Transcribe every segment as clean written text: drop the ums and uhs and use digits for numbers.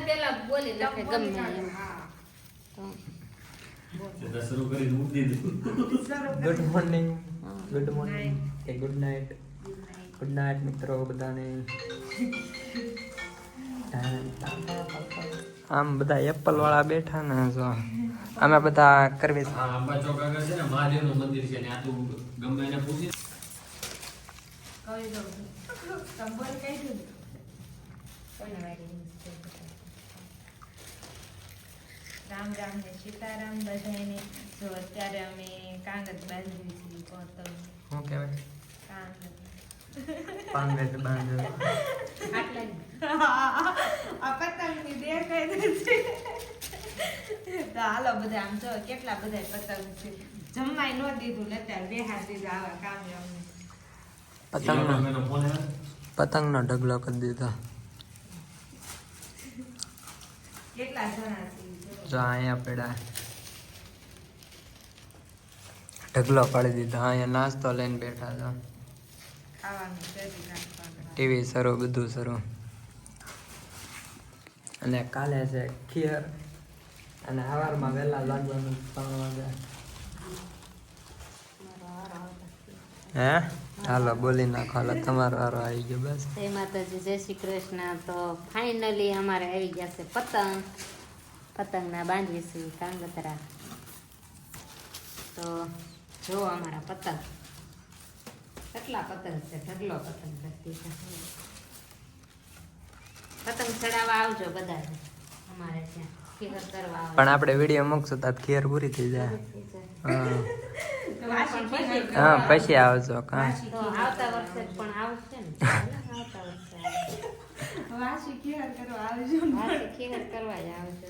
પેલા બોલી નાખે ગમે એમ. ગુડ મોર્નિંગ કે ગુડ નાઇટ મિત્રો બધાને. આમ બધા એપલ વાળા બેઠા ને જો અમે બધા કરવી આંબા ચોક આગળ છે ને મહાદેવનું મંદિર છે ને આ તું ગમે એને પૂછી કહી દઉં સંબોલ કહી દઉં કોને વાળી રામ રામ ને સીતારામ બધાને. જો અત્યારે અમે કાંગત બાંધવી છીએ પતંગ. શું કહેવાય કાંગત પાંગત બાંધો આટલા આ પતંગની દેખાય છે. તો હાલો બધા આમ જો કેટલા બધા પતંગ છે. જમવાય ન દીધું ને અત્યારે બેહાર દીધા આવા કામ અમને. પતંગનો ઢગલો કરી દીધો. કેટલા જણા છે જો અહીંયા પડ્યા ઢગલો પાડી દીધો. અહીંયા નાસ્તો લઈને બેઠા છો. ખાવાનું કરી નાખવાનું. ટીવી શરૂ બધું શરૂ. અને કાલે છે ખીર અને સવારમાં વહેલા લાગવાનું 3 વાગે. હે હાલો બોલી નાખો. હાલો તમારો વારો આવી ગયો. બસ જય માતાજી, જય શ્રી કૃષ્ણ. તો ફાઇનલી અમારે આવી ગયા છે પતંગ. પતંગના બાંધવી છે કાંગતરા. તો જો અમારા પતંગ કેટલા પતંગ છે. ઢગલો પતંગ કરતી છે. પતંગ ચડાવવા આવજો બધા અમારે ત્યાં ખીર કરવા આવજો. પણ આપણે વિડીયો મૂકશું તો ખીર પૂરી થઈ જાય. હા પછી આવજો. કા તો આવતા વર્ષે પણ આવશે ને. આવતા વર્ષે વાસી ખીર કરવા આવજો. વાસી ખીર કરવા જ આવજો.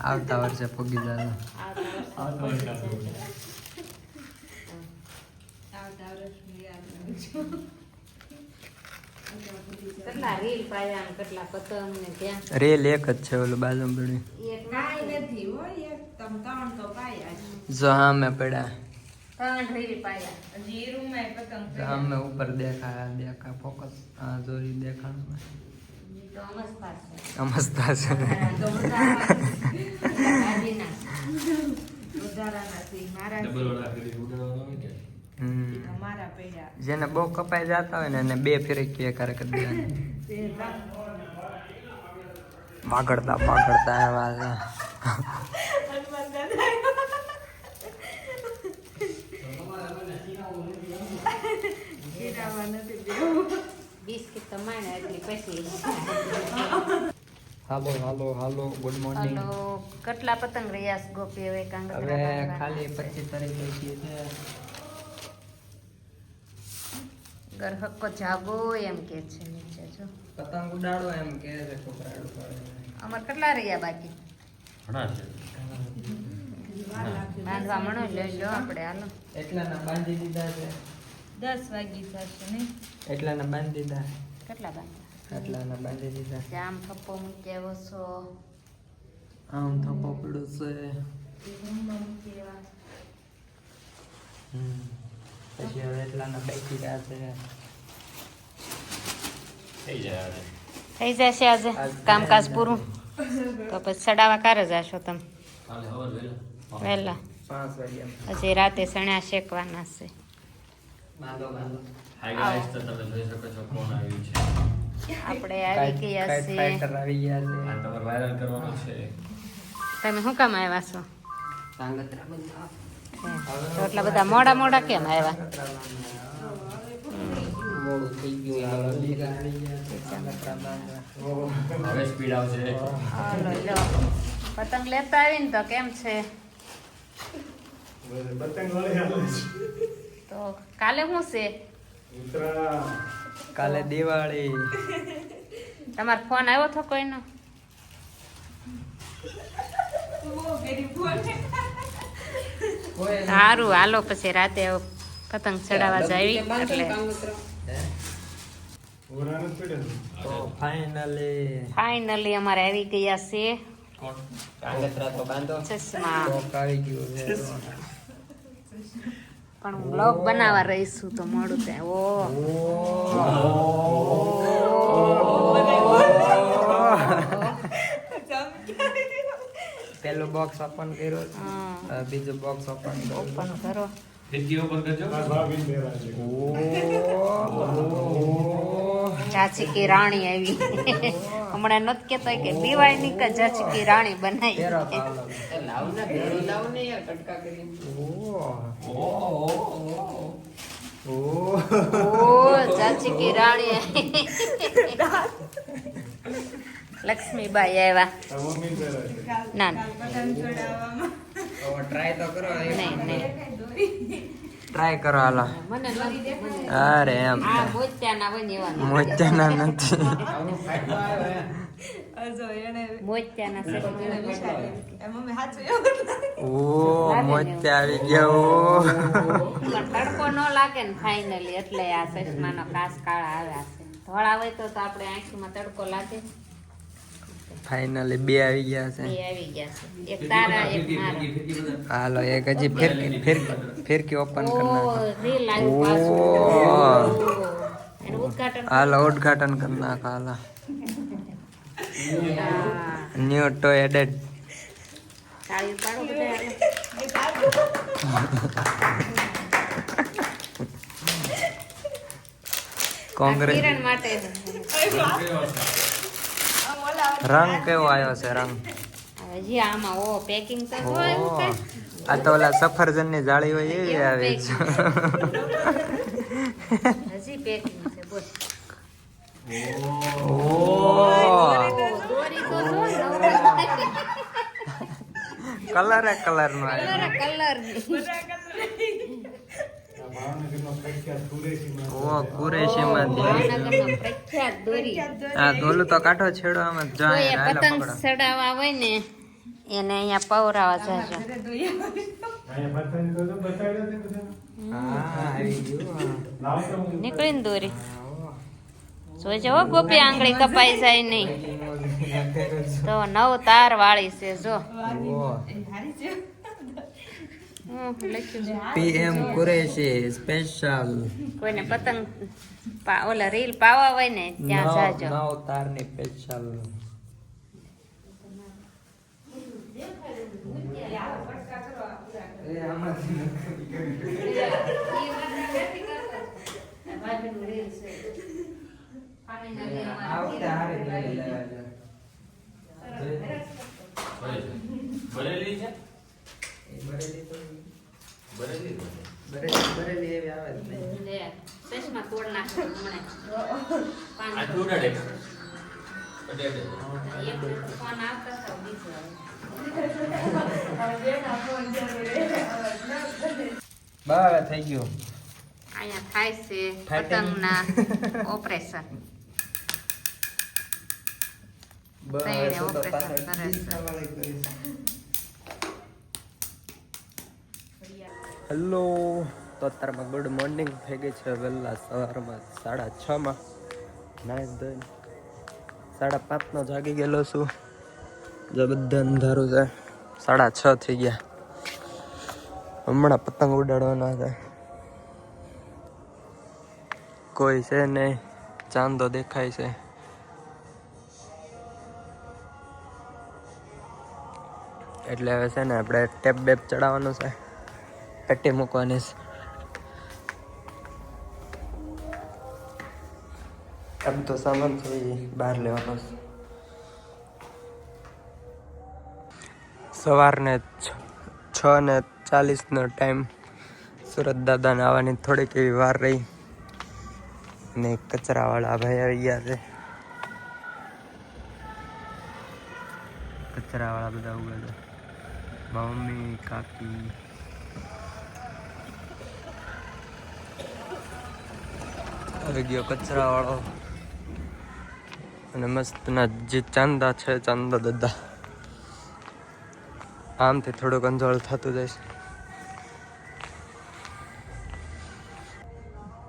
આવતા વર્ષે પૂગી જાય. આવતા વર્ષની યાદ રાખજો. કેટલા રીલ પાયા ને કેટલા પતંગ ને ત્યાં. રેલ એક જ છે ઓલું બાજુ પડી. એક કાઈ નથી હોય. એક તમ ત્રણ તો પાયા છે. જો સામે પડ્યા. 3 રીલ પાયા. હજી એ રૂમ માં પતંગ જો સામે ઉપર દેખા ફોકસ. હા જોરી દેખાણ તો અમસ્તા છે. અમસ્તા છે. તો વધારાના છે મારા. અમારા પેડા જેને બહુ કપાઈ જતા હોય ને એને 2 ફેરે કે કરે કરી દેવાની. પાગડતા આવ્યા છે. બિસ્કિટ તો માને એટલી પછી. હાલો ગુડ મોર્નિંગ. હલો કેટલા પતંગ રહ્યા છે ગોપી હવે હવે કાંગતરા ખાલી 25 તારીખ બેસી છે. ઘર હક્કો જાગો એમ કે છે નીચે જો. પતંગ ઉડાડો એમ કે છે છોકરાડો. અમાર કેટલા રહ્યા બાકી બાંધવા મણો લઈ લો આપણે. હાલો એટલાના બાંધી દીધા છે. 10 વાગી થશે ને. એટલાના બાંધી દીધા. કેટલા બાંધવા? એટલાના બાંધી દીધા. જામ થપ્પો મૂકી આવ્યો છો. આમ થપ્પો પડ્યો છે. રૂમમાં મૂકી આવ્યા. પછી હવે એટલાના બાકી રહ્યા છે. થઈ જશે આજે કામકાજ પૂરું. તો પછી ચડાવવા ક્યારે જશો તમે? વહેલા 5 વાગ્યા. હજી રાતે સણ્યા શેકવાના છે. બાંધો હાય ગાઈસ, તો તમે જોઈ શકો છો કોણ આવ્યું છે. આપણે આવી ગયા છે. ફાઈટર આવી ગયા છે. આ તમારે વાયરલ કરવાનું છે. તમે શું કામ આવ્યા છો? કાંગતરા બંધ. તો એટલા બધા મોડા કેમ આવ્યા? મોડું થઈ ગયું. કાંગતરા બાંધવા. હવે સ્પીડ આવશે. હાલો લો પતંગ લેતા આવીને તો કેમ છે? તો કાલે શું છે? કાલે દિવાળી. તમારો ફોન આવ્યો હતો કોઈનો? સારું હાલો પછી રાતે પતંગ ચડાવવા જાવી એટલે તો ફાઇનલી અમારે આવી ગયા છે કાંગતરા તો બાંધો. ચશ્મા. કોક આવી ગયું છે. પણ હું બ્લોગ બનાવવા રહીશું તો મોડું થાય. ઓ બોક્સ ઓપન કર્યો છે. હા બીજું બોક્સ ઓપન કર્યું. ઓપન કરો ફિરકી ઓપન કરજો. ઝાંસી કી રાણી આવી હમણાં નથી કેતો કે દિવાળી કે ઝાંસી કી રાણી પહેરો બનાવી તો હાલો. ઓહ. ઓ ઝાંસી કી રાણી આવી. લક્ષ્મીબાઈ આવ્યા ના ના પતંગ છોડાવવામાં હવે ટ્રાય તો કરો. નહીં નહીં ટ્રાય કરો હાલો. મને નથી અરે એમ આ મોત્યાના હોય ને એવા નથી. મોચાના નથી. જો એને મોત્યાના છે મમ્મી સાચું એવું ઓ મોચા આવી ગયા. પણ તડકો ન લાગે ને ફાઇનલી એટલે આ ચશ્માનો કાસ કાળા આવ્યા છે ધોળા હોય તો આપણે આંખમાં તડકો લાગે. ફાઇનલી બે આવી ગયા છે. બે આવી ગયા છે એક તારા એક મારા. હાલો એક હજી ફિરકી ઓપન ઓ કરી નાખો. રીલ આવ્યું પાછું. ઓહ. એનું ઉદ્ઘાટન હાલો ઉદ્ઘાટન કરી નાખો. હાલો હા. ન્યુ ટો એડેડ. તાળી પાડો બધા કોંગ્રેસ. કિરણ માટે રંગ કેવો આવ્યો છે રંગ? હજી આમાં ઓ પેકિંગ તો હોય એવું ઓહ. કઈ. આ તો ઓલા સફરજન ની જાળી હોય એવી એવું આવે છે. હજી પેકિંગ છે બોલ. ઓહ. દોરી તો જો કલર કલર નો આવ્યો. કલર ઓ કુરેશી માંથી. ભાવનગરનો પ્રખ્યાત દોરી. આ ધોલું તો કાઢો છેડો આમ જ કોઈ જાય. હાલો પતંગ પકડો. ચડાવવા હોય ને એને અહીંયા પવરાવા જાજો. હા આવી ગયું. નીકળીને દોરી જોજો હો ગોપી આંગળી કપાઈ જાય નહીં તો 9 તાર વાળી છે જો. ઓહ. લખ્યું છે. PM કુરેશી સ્પેશિયલ કોઈને પતંગ ઓલા રીલ પાવા હોય ને ત્યાં જાજો. નવ તારની સ્પેશિયલ. બરેલી છે? બરેલી એવી આવે જ નહીં. લે, ચશ્મા તોડ નાખે હમણાં. આ તો ઉડાડે. ઉડાડે. એક ફોન આવતો હતો, બીજો આવ્યો. બસ થઈ ગયું. અહીંયા થાય છે Fighting. પતંગના ઓપરેશન. બસ તૈયારી તો operation પાછળ કરે છે. દીસાવાળી કરીશ. હેલો, તો અત્યારમાં ગુડ મોર્નિંગ થઈ ગઈ છે વહેલા સવારમાં 6:30 નાઈ ધોઈને 5:30 જાગી ગયેલો છું. જો બધા અંધારું છે. 6:30 થઈ ગયા. હમણાં પતંગ ઉડાડવાના છે. કોઈ છે નહીં, ચાંદો દેખાય છે. એટલે હવે છે ને આપણે ટેપ બેપ ચડાવવાનું છે, પેટી મૂકવાની છે. આમ તો સામાન છે એ બહાર લેવાનો છે. સવારને 6:40 ટાઈમ. સુરત દાદાને આવવાની થોડીક એવી વાર રહી ને કચરાવાળા ભાઈ આવી ગયા છે. કચરાવાળા બધા ઉગા મમ્મી કાકી આવી ગયો કચરાવાળો. અને મસ્ત ના જે ચાંદા છે, ચાંદા દાદા આમથી થોડુંક અંજોળ થતું જઈશ.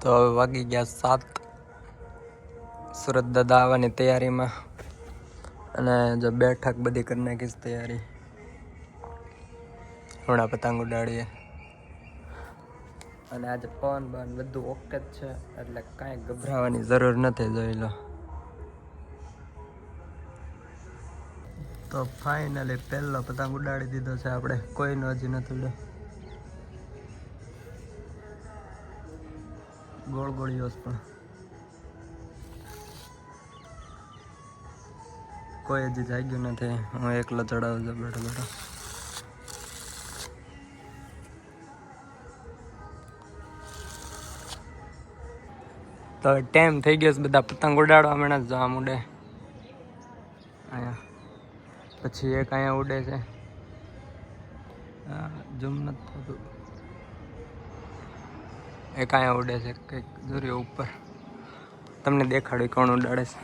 તો હવે વાગી ગયા 7. સુરત દાદા આવવાની તૈયારીમાં. અને જો બેઠક બધી કરી નાખીશ તૈયારી. હમણાં પતંગ ઉડાડીએ. અને આજે પવન બન બધું ઓકે જ છે, એટલે કાંઈ ગભરાવાની જરૂર નથી. જોઈ લો. તો ફાઇનલી પહેલો પતંગ ઉડાડી દીધો છે આપણે, કોઈનો હજી નથી ઉડ્યો. ગોળ ગોળીઓ પણ કોઈ હજી જાગ્યું નથી. હું એકલો ચડાવું છું બેઠો બેઠો. તો ટાઈમ થઈ ગયો છે, બધા પતંગ ઉડાડવા માંડ્યા છે. આમ ઉડે અહીંયા, પછી એક અહીંયા ઉડે છે. જમ નથી થતું. એક અહીંયા ઉડે છે કંઈક દૂરી ઉપર. તમને દેખાડ્યું કોણ ઉડાડે છે.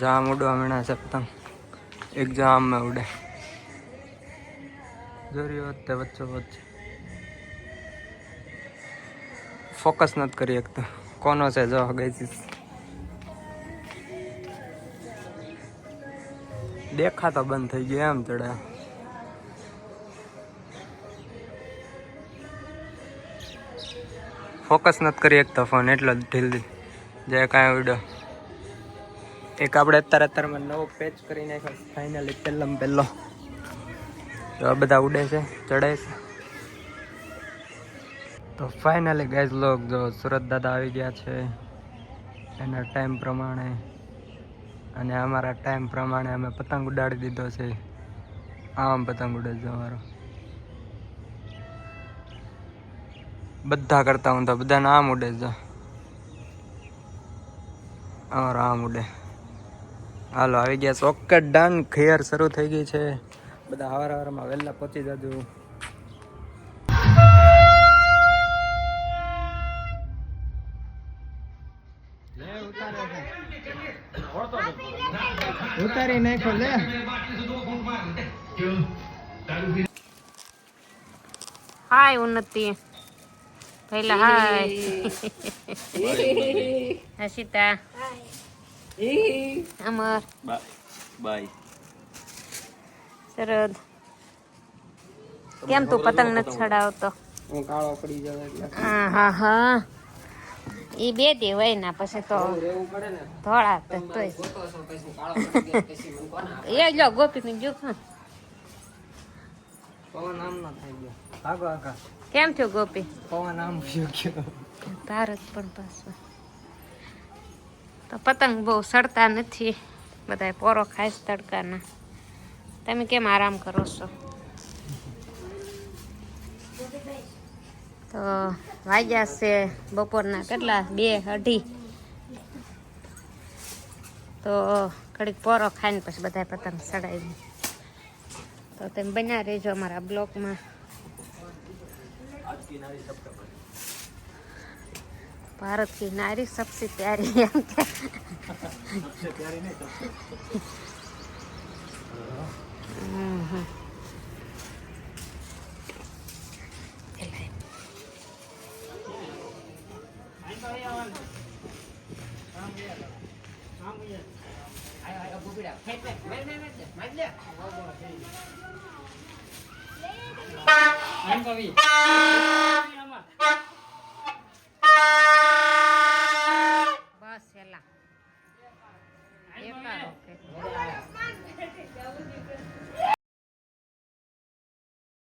જામ ઉડવા માંડ્યા છે પતંગ. એક જામ में ઉડે દૂરી વચ્ચે વચ્ચે વચ્ચે. ફોકસ નથી કરી શકતો કોનો છે. જો ગઈ દેખાતો બંધ થઈ ગયો એમ ચડે. ફોકસ નથી કરી શકતો ફોન, એટલો જ ઢીલ જે કાંઈ ઉડ્યો. એક આપણે અત્યારમાં નવો પેચ કરી નાખ્યો ફાઇનલી, પહેલામાં પહેલો. તો આ બધા ઉડે છે, ચડે છે. તો ફાઇનલી ગાઈઝ લોગ જો સુરત દાદા આવી ગયા છે એના ટાઈમ પ્રમાણે, અને અમારા ટાઈમ પ્રમાણે અમે પતંગ ઉડાડી દીધો છે. આમ પતંગ ઉડે છે અમારો. બધા કરતા હું તો બધાને આમ ઉડે છે. અમારો આમ ઉડે. હાલો આવી ગયા છે. Okay done. ખેર શરૂ થઈ ગઈ છે. બધા હવારમાં વહેલા પહોંચી જજો. ઉતારી નાખો લે. હાય ઉન્નતિ પહેલા હાય હસીતા અમર બાય. શરદ કેમ તું પતંગ નથી ચડાવતો? હું કાળો પડી જાવ એટલે. હા હા ઈ બે દે હોય ના પછી તો રહેવું પડે ને. ધોળા તો તોય એ લો ગોપી ને જો પવન આમ ના થઈ ગયો. ભાગો આખા. કેમ થયો ગોપી? પવન આમ ગયો ગયો. ભારત પણ પાછો તો પતંગ બહુ સડતા નથી. બધા પોરો ખાય છે તડકાના. તમે કેમ આરામ કરો છો? તો વાગ્યા છે બપોરના કેટલા 2-2:30. તો ઘડીક પોરો ખાઈને પછી બધા પતંગ ચડાવી. તો તમે બન્યા રહેજો અમારા બ્લોકમાં. भारत की नारी सबसे प्यारी है क्या? सबसे प्यारी नहीं सबसे